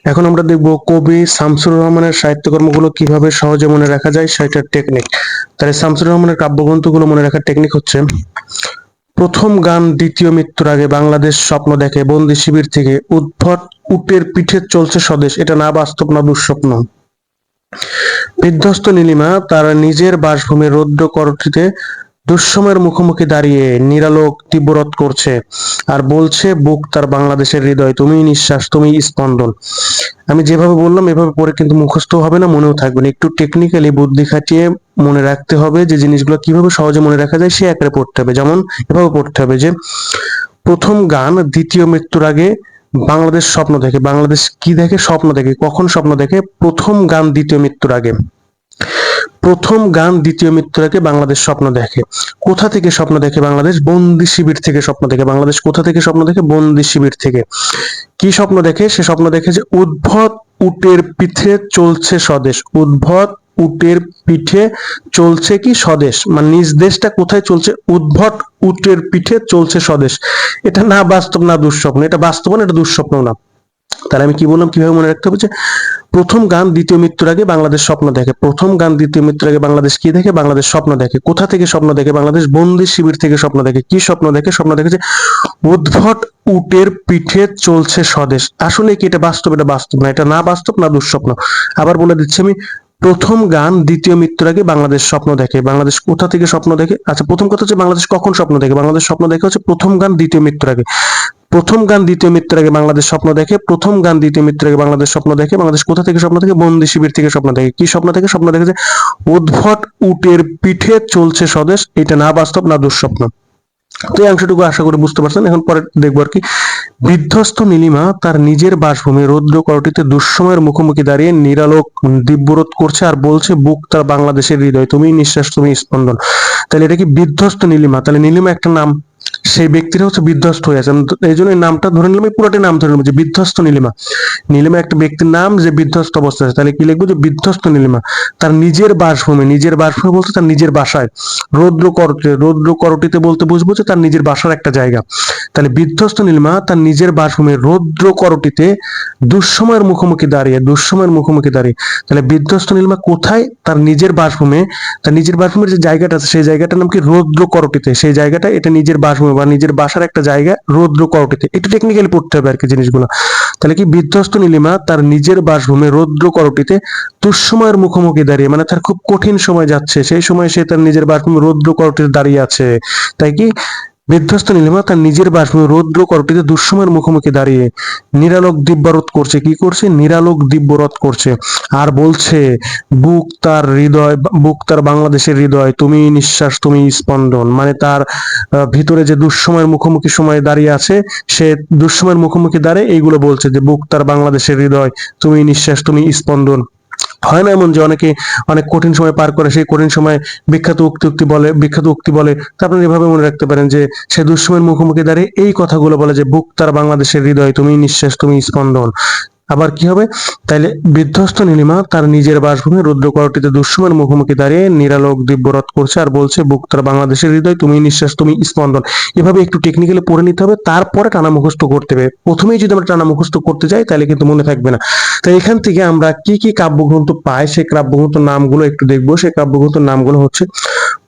এখন আমরা দেখব কবি শামসুর রহমানের সাহিত্যকর্মগুলো কিভাবে সহজে মনে রাখা যায় সেটার টেকনিক। তাহলে শামসুর রহমানের কাব্যগ্রন্থগুলো মনে রাখার টেকনিক হচ্ছে: প্রথম গান দ্বিতীয় মৃত্যুর আগে বাংলাদেশ স্বপ্ন দেখে বন্দি শিবির থেকে, উদ্ভট উটের পিঠে চলছে স্বদেশ, এটা না বাস্তব না দুঃস্বপ্ন। বিধ্বস্ত নীলিমা তার নিজের বাসভূমি রৌদ্র করটিতে দুঃসময়ের মুখোমুখি দাঁড়িয়ে নিরালোক তীব্ররোধ করছে আর বলছে, বুক তার বাংলাদেশের হৃদয়, তুমিই নিঃশ্বাস, তুমিই স্পন্দন। আমি যেভাবে বললাম এভাবে পড়ে কিন্তু মুখস্থ হবে না, মনেও থাকবে না। একটু টেকনিক্যালি বুদ্ধি খাটিয়ে মনে রাখতে হবে যে জিনিসগুলো কিভাবে সহজে মনে রাখা যায় সে আকারে পড়তে হবে। যেমন এভাবে পড়তে হবে যে, প্রথম গান দ্বিতীয় মৃত্যুর আগে বাংলাদেশ স্বপ্ন দেখে। বাংলাদেশ কি দেখে? স্বপ্ন দেখে। কখন স্বপ্ন দেখে? প্রথম গান দ্বিতীয় মৃত্যুর আগে। প্রথম গান দ্বিতীয় মৃত্যুর আগে বাংলাদেশ স্বপ্ন দেখে। কোথা থেকে স্বপ্ন দেখে? বাংলাদেশ বন্দি শিবির থেকে স্বপ্ন দেখে। বাংলাদেশ কোথা থেকে স্বপ্ন দেখে? বন্দি শিবির থেকে। কি স্বপ্ন দেখে? সে স্বপ্ন দেখে যে উদ্ভট উটের পিঠে চলছে স্বদেশ। উদ্ভট উটের পিঠে চলছে কি? স্বদেশ। মানে নিজ দেশটা কোথায় চলছে? উদ্ভট উটের পিঠে চলছে স্বদেশ। এটা না বাস্তব না দুঃস্বপ্ন। এটা বাস্তব না, এটা দুঃস্বপ্ন না। তাহলে আমি কি বললাম, কিভাবে মনে রাখতে হবে? যে প্রথম গান দ্বিতীয় মৃত্যুর আগে বাংলাদেশ স্বপ্ন দেখে। প্রথম গান দ্বিতীয় মৃত্যুর আগে বাংলাদেশ কি দেখে? বাংলাদেশ স্বপ্ন দেখে। কোথা থেকে স্বপ্ন দেখে? বাংলাদেশ বন্দি শিবির থেকে স্বপ্ন দেখে। কি স্বপ্ন দেখে? স্বপ্ন দেখে যে উদ্ভট উটের পিঠে চলছে স্বদেশ। আসলে কি এটা বাস্তব? এটা বাস্তব না, এটা না বাস্তব না দুঃস্বপ্ন। আবার বলে দিচ্ছি আমি, প্রথম গান দ্বিতীয় মৃত্যুর আগে বাংলাদেশ স্বপ্ন দেখে। বাংলাদেশ কোথা থেকে স্বপ্ন দেখে? আচ্ছা, প্রথম কথা হচ্ছে বাংলাদেশ কখন স্বপ্ন দেখে? বাংলাদেশ স্বপ্ন দেখে হচ্ছে প্রথম গান দ্বিতীয় মৃত্যুর আগে। প্রথম গান দ্বিতীয় মৃত্যুর আগে বাংলাদেশ স্বপ্ন দেখে। প্রথম গান দ্বিতীয় মৃত্যুর আগে বাংলাদেশ স্বপ্ন দেখে। বাংলাদেশ কোথা থেকে স্বপ্ন দেখে? বন্দি শিবির থেকে স্বপ্ন দেখে। কি স্বপ্ন দেখে? স্বপ্ন দেখে যে উদ্ভট উটের পিঠে চলছে স্বদেশ। এটা না বাস্তব না দুঃস্বপ্ন। তো এই অংশটুকু আশা করি বুঝতে পারছেন। এখন পরে দেখবো আর কি। বিধ্বস্ত নীলিমা তার নিজের বাসভূমি রৌদ্র করটিতে দুঃসময়ের মুখোমুখি দাঁড়িয়ে নিরালোক দিব্যরোধ করছে আর বলছে, বুক তার বাংলাদেশের হৃদয়, তুমি নিঃশ্বাস, তুমি স্পন্দন। তাহলে এটা কি বিধ্বস্ত নীলিমা? তাহলে নীলিমা একটা নাম, সেই ব্যক্তিটা হচ্ছে বিধ্বস্ত হয়ে আছে। এই জন্য এই নামটা ধরে নিলাম, এই পুরোটাই নাম ধরে নিলাম যে বিধ্বস্ত নীলিমা। নীলিমা একটা ব্যক্তির নাম যে বিধ্বস্ত অবস্থায় আছে। তাহলে কি লিখবো? যে বিধ্বস্ত নীলিমা তার নিজের বাসভূমি, নিজের বাসভূমি বলতে তার নিজের বাসায়, রৌদ্র করটে, রৌদ্র করটিতে বলতে বুঝবো যে তার নিজের বাসার একটা জায়গা। তাহলে বিধ্বস্ত নীলিমা তার নিজের বাসভূমি রৌদ্র করটিতে দুঃসময়ের মুখোমুখি দাঁড়িয়ে, দুঃসময়ের মুখোমুখি দাঁড়িয়ে। তাহলে বিধ্বস্ত নীলিমা কোথায়? তার নিজের বাসভূমি। তার নিজের বাসভূমির যে জায়গাটা আছে সেই জায়গাটার নাম কি? রৌদ্র করটিতে। সেই জায়গাটা এটা নিজের বাসভূমি বা নিজের বাসার একটা জায়গা, রৌদ্র করটিতে। একটু টেকনিক্যালি পড়তে হবে আর কি জিনিসগুলো। তাহলে কি বিধ্বস্ত নীলিমা তার নিজের বাসভূমি রৌদ্র করটিতে দুঃসময়ের মুখোমুখি দাঁড়িয়ে, মানে তার খুব কঠিন সময় যাচ্ছে, সেই সময় সে তার নিজের বাসভূমি রৌদ্র করটিতে দাঁড়িয়ে আছে। তাই কি বিধ্বস্ত নীলিমা তার নিজের বাসভূমি রৌদ্র করটিতে দুঃসময়ের মুখোমুখি দাঁড়িয়ে নিরালোক দিব্যরোধ করছে। কি করছে? নিরালোক দিব্যরোধ করছে আর বলছে, বুক তার হৃদয়, বুক তার বাংলাদেশের হৃদয়, তুমি নিঃশ্বাস, তুমি স্পন্দন। মানে তার ভিতরে যে দুঃসময়ের মুখোমুখি সময় দাঁড়িয়ে আছে, সে দুঃসময়ের মুখোমুখি দাঁড়িয়ে এইগুলো বলছে যে, বুক তার বাংলাদেশের হৃদয়, তুমি নিঃশ্বাস, তুমি স্পন্দন। হয় না এমন যে অনেকে অনেক কঠিন সময় পার করে, সেই কঠিন সময় বিখ্যাত উক্তি বলে। তারপর এভাবে মনে রাখতে পারেন যে সে দুঃসময়ের মুখোমুখি দাঁড়িয়ে এই কথাগুলো বলে যে, বুক তার বাংলাদেশের হৃদয়, তুমি নিঃশ্বাস, তুমি স্পন্দন। আবার কি হবে? তাইলে বিধ্বস্ত নীলিমা তার নিজের বাসভূমি রৌদ্র করটিতে দুঃসময়ের মুখোমুখি দাঁড়িয়ে নিরালোক দিব্যরোধ করছে আর বলছে, বুক তার বাংলাদেশের হৃদয়, তুমি নিঃশ্বাস, তুমি স্পন্দন। এভাবে একটু টেকনিক্যালি পড়ে নিতে হবে, তারপরে টানা মুখস্থ করতে হবে। প্রথমেই যদি আমরা টানা মুখস্থ করতে যাই তাহলে কিন্তু মনে থাকবে না। তো এখান থেকে আমরা কি কি কাব্যগ্রন্থ পাই সেই কাব্যগ্রন্থ নামগুলো একটু দেখবো। সেই কাব্যগ্রন্থ নামগুলো হচ্ছে: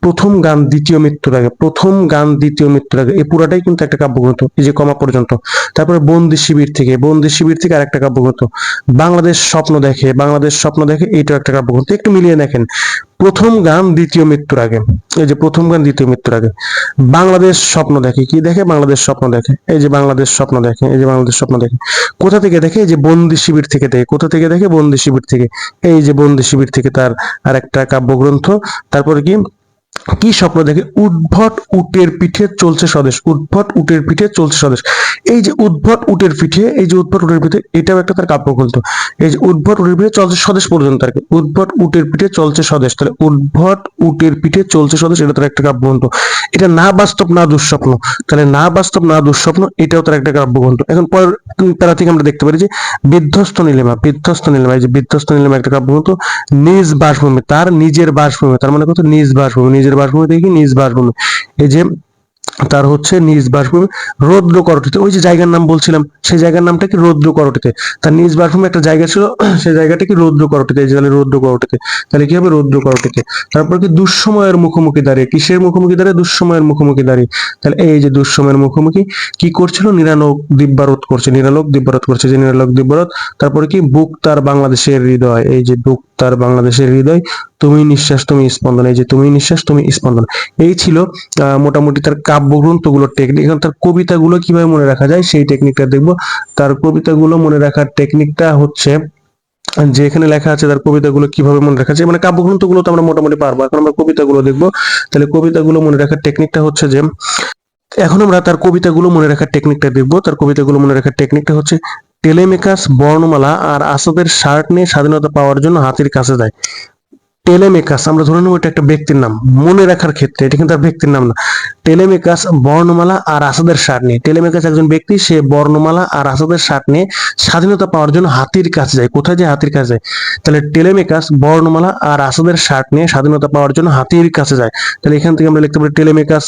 প্রথম গান দ্বিতীয় মৃত্যুর আগে। প্রথম গান দ্বিতীয় মৃত্যুর আগে, এই পুরাটাই কিন্তু একটা কাব্যগ্রন্থ, এই যে কমা পর্যন্ত। তারপরে বন্দি শিবির থেকে, বন্দি শিবির থেকে আরেকটা কাব্যগ্রন্থ। বাংলাদেশ স্বপ্ন দেখে, বাংলাদেশ স্বপ্ন দেখে, এইটাও একটা কাব্যগ্রন্থ। একটু মিলিয়ে দেখেন, প্রথম গান দ্বিতীয় মৃত্যুর আগে, এই যে প্রথম গান দ্বিতীয় মৃত্যুর আগে। বাংলাদেশ স্বপ্ন দেখে, কি দেখে? বাংলাদেশ স্বপ্ন দেখে। এই যে বাংলাদেশ স্বপ্ন দেখে, এই যে বাংলাদেশ স্বপ্ন দেখে। কোথা থেকে দেখে? এই যে বন্দি শিবির থেকে দেখে। কোথা থেকে দেখে? বন্দি শিবির থেকে। এই যে বন্দি শিবির থেকে তার আর একটা কাব্যগ্রন্থ। তারপরে কি কি স্বপ্ন দেখে? উদ্ভট উটের পিঠে চলছে স্বদেশ। উদ্ভট উটের পিঠে চলছে স্বদেশ। এই যে উদ্ভট উটের পিঠে, এই যে উদ্ভট উটের পিঠে, এটাও একটা তার কাব্যগ্রন্থ। এই যে উদ্ভট উটের পিঠে চলছে স্বদেশ পর্যন্ত আর কি। উদ্ভট উটের পিঠে চলছে স্বদেশ। তাহলে উদ্ভট উটের পিঠে চলছে স্বদেশ, এটা তার একটা কাব্যগ্রন্থ। এটা না বাস্তব না দুঃস্বপ্ন। তাহলে না বাস্তব না দুঃস্বপ্ন, এটাও তার একটা কাব্যগ্রন্থ। এখন পরের প্যারা থেকে আমরা দেখতে পারি যে বিধ্বস্ত নীলিমা, বিধ্বস্ত নীলিমা, এই যে বিধ্বস্ত নীলিমা একটা কাব্যগ্রন্থ। নিজ বাসভূমি, তার নিজের বাসভূমি, তার মানে কত? নিজ বাসভূমি, নিজের বাসভূমি থেকে নিজ বাসভূমি। এই যে তার হচ্ছে নিজ বাসভূমি রৌদ্র করটিতে। ওই যে জায়গার নাম বলছিলাম, সেই জায়গার নামটা কি রৌদ্র করটিতে। তার নিজ বাসভূমি একটা জায়গা ছিল, সেই জায়গাটা কি রৌদ্র করটিতে। এই যে তাহলে রৌদ্র করটিতে, তাহলে কি হবে রৌদ্র করটিতে। তারপর কি দুঃসময়ের মুখোমুখি দাঁড়িয়ে, কিসের মুখোমুখি দাঁড়িয়ে, দুঃসময়ের মুখোমুখি দাঁড়িয়ে। তাহলে এই যে দুঃসময়ের মুখোমুখি কি করছিল, নিরালোক দিব্যারোধ করছে, নিরালোক দিব্যারোধ করছে, যে নিরালোক দিব্যারোধ। তারপরে কি বুক তার বাংলাদেশের হৃদয়, এই যে বুক তার বাংলাদেশের হৃদয়, তুমি নিঃশ্বাস তুমি স্পন্দন, এই যে তুমি নিঃশ্বাস তুমি স্পন্দন। এই ছিল মোটামুটি তার কাব্যগ্রন্থগুলোর টেকনিক। এখন তার কবিতাগুলো কিভাবে মনে রাখা যায় সেই টেকনিকটা দেখবো। তার কবিতাগুলো মনে রাখার টেকনিকটা হচ্ছে, যে এখানে লেখা আছে তার কবিতাগুলো কিভাবে মনে রাখা যায়, মানে কাব্যগ্রন্থগুলো তো আমরা মোটামুটি পারবো, এখন আমরা কবিতাগুলো দেখবো। তাহলে কবিতাগুলো মনে রাখার টেকনিকটা হচ্ছে যে, এখন আমরা তার কবিতাগুলো মনে রাখার টেকনিকটা দেখবো। তার কবিতাগুলো মনে রাখার টেকনিকটা হচ্ছে, টেলেমেকাস বর্ণমালা আর আসাদের শার্ট নিয়ে স্বাধীনতা পাওয়ার জন্য হাতির কাছে যায়। টেলেমেকাস আমরা ধরে নেবো এটা একটা ব্যক্তির নাম মনে রাখার ক্ষেত্রে, এটা কিন্তু তার ব্যক্তির নাম না। টেলেমেকাস বর্ণমালা আর আসাদের শার্ট নিয়ে, টেলেমেকাস একজন ব্যক্তি, সে বর্ণমালা আর আসাদের শার্ট নিয়ে স্বাধীনতা পাওয়ার জন্য হাতির কাছে যায়। কোথায় যায়? হাতির কাছে যায়। তাহলে টেলেমেকাস বর্ণমালা আর আসাদের শার্ট নিয়ে স্বাধীনতা পাওয়ার জন্য হাতির কাছে যায়। তাহলে এখান থেকে আমরা লিখতে পারি টেলেমেকাস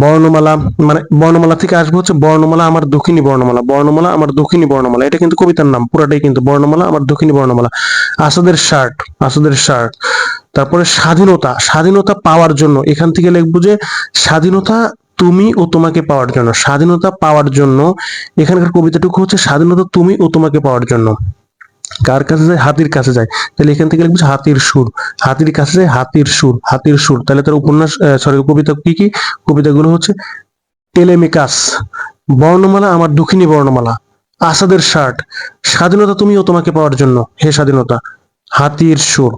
বর্ণমালা, মানে বর্ণমালা থেকে আসবে হচ্ছে বর্ণমালা আমার দক্ষিণী বর্ণমালা, বর্ণমালা আমার দক্ষিণী বর্ণমালা, এটা কিন্তু কবিতার নাম পুরাটাই কিন্তু বর্ণমালা আমার দক্ষিণী বর্ণমালা। আসাদের শার্ট, আসাদের শার্ট। তারপরে স্বাধীনতা, স্বাধীনতা পাওয়ার জন্য, এখান থেকে লিখবো যে স্বাধীনতা তুমি ও তোমাকে পাওয়ার জন্য, স্বাধীনতা পাওয়ার জন্য। এখানকার কবিতাটুকু হচ্ছে স্বাধীনতা তুমি ও তোমাকে পাওয়ার জন্য। কার কাছে যায়? হাতির কাছে যায়। তাহলে এখান থেকে লিখবো হাতির সুর, হাতির কাছে যায় হাতির সুর, হাতির সুর। তাহলে তার উপন্যাস সরি কবিতা কি কি? কবিতাগুলো হচ্ছে টেলেমিকাস বর্ণমালা আমার দক্ষিণী বর্ণমালা, আসাদের শার্ট, স্বাধীনতা তুমি ও তোমাকে পাওয়ার জন্য, হে স্বাধীনতা, হাতির সুর।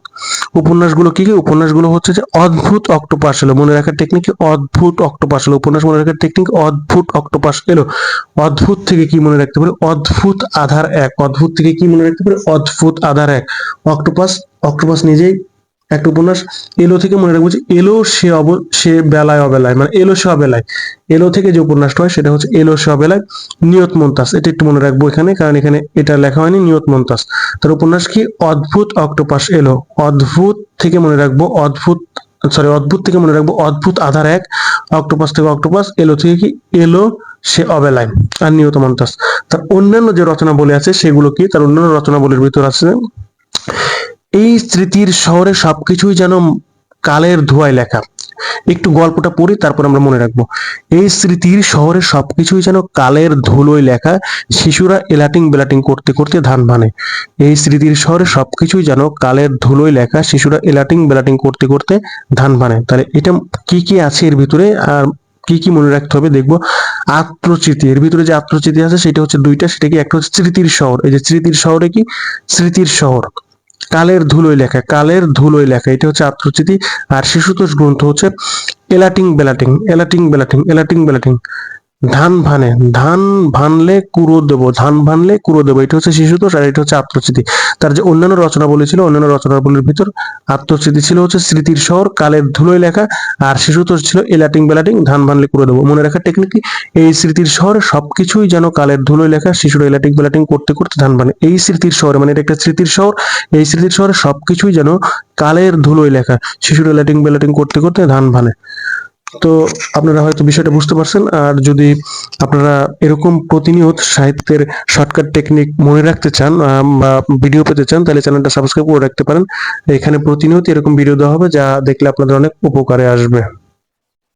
উপন্যাসগুলো কি কি? উপন্যাসগুলো হচ্ছে যে অদ্ভুত অক্টোপাস এলো, মনে রাখার টেকনিক অদ্ভুত অক্টোপাস এলো, উপন্যাস মনে রাখার টেকনিক অদ্ভুত অক্টোপাস এলো। অদ্ভুত থেকে কি মনে রাখতে পারে? অদ্ভুত আধার এক, অদ্ভুত থেকে কি মনে রাখতে পারে? অদ্ভুত আধার এক। অক্টোপাস, অক্টোপাস নিজেই একটা উপন্যাস। এলো থেকে মনে রাখবো যে এলো সে সে বেলায় অবেলায়, মানে এলো সে অবেলায়। এলো থেকে যে উপন্যাসটা হয় সেটা হচ্ছে এলো সে অবেলায়। নিয়ত মন্তাজ, এটা একটু মনে রাখবো এখানে, কারণ এখানে এটা লেখা হয়নি। নিয়ত মন্তাজ, তার উপন্যাস কি? অদ্ভুত অক্টোপাস এলো। অদ্ভুত থেকে মনে রাখবো অদ্ভুত, সরি অদ্ভুত থেকে মনে রাখবো অদ্ভুত আধার এক। অক্টোপাস থেকে অক্টোপাস, এলো থেকে কি? এলো সে অবেলায়। আর নিয়ত মন্তাজ। তার অন্যান্য যে রচনাবলী আছে সেগুলো কি? তার অন্যান্য রচনাবলীর ভিতর আছে, এই স্মৃতির শহরে সবকিছুই যেন কালের ধোঁয়ায় লেখা। একটু গল্পটা পড়ি তারপর আমরা মনে রাখবো। এই স্মৃতির শহরে সবকিছুই যেন কালের ধুলোয় লেখা, শিশুরা এলাটিং বেলাটিং করতে করতে ধান ভানে। এই স্মৃতির শহরে সবকিছুই যেন কালের ধুলোয় লেখা, শিশুরা এলাটিং বেলাটিং করতে করতে ধান ভানে। তাহলে এটা কি কি আছে এর ভিতরে আর কি কি মনে রাখতে হবে দেখবো। আত্মস্মৃতি, এর ভিতরে যে আত্মস্মৃতি আছে সেটা হচ্ছে দুইটা, সেটা কি? একটা হচ্ছে স্মৃতির শহর, এই যে স্মৃতির শহরে কি? স্মৃতির শহর কালের ধুলোয় লেখা, কালের ধুলোয় লেখা, এটা হচ্ছে আত্মস্মৃতি। আর শিশুতোষ গ্রন্থ হচ্ছে এলাটিং বেলাটিং, এলাটিং বেলাটিং, এলাটিং বেলাটিং। ধান ভানে, ধান ভানলে কুড়ো দেবো, ধান ভানলে কুড়ো দেবো, এটা হচ্ছে শিশুতোষ আর এটা হচ্ছে আত্মস্মৃতি। তার যে অন্যান্য রচনাবলী ছিল, অন্যান্য রচনাবলীর ভিতর আত্মস্মৃতি ছিল হচ্ছে স্মৃতির শহর কালের ধুলোয় লেখা, আর শিশুতোষ ছিল এলাটিং বেলাটিং ধান ভানলে কুড়ো দেবো। মনে রাখার টেকনিক কি? এই স্মৃতির শহরে সবকিছুই যেন কালের ধুলোয় লেখা, শিশুরা এলাটিং বেলাটিং করতে করতে ধান ভানে। এই স্মৃতির শহরে, মানে এটা একটা স্মৃতির শহর, এই স্মৃতির শহরে সবকিছুই যেন কালের ধুলোয় লেখা, শিশুরা এলাটিং বেলাটিং করতে করতে ধান ভানে। তো আপনারা হয়তো বিষয়টা বুঝতে পারছেন। আর যদি আপনারা এরকম প্রতিনিয়ত সাহিত্যের শর্টকাট টেকনিক মনে রাখতে চান বা ভিডিও পেতে চান, তাহলে চ্যানেলটা সাবস্ক্রাইব করে রাখতে পারেন। এখানে প্রতিনিয়ত এরকম ভিডিও দেওয়া হবে যা দেখলে আপনাদের অনেক উপকারে আসবে।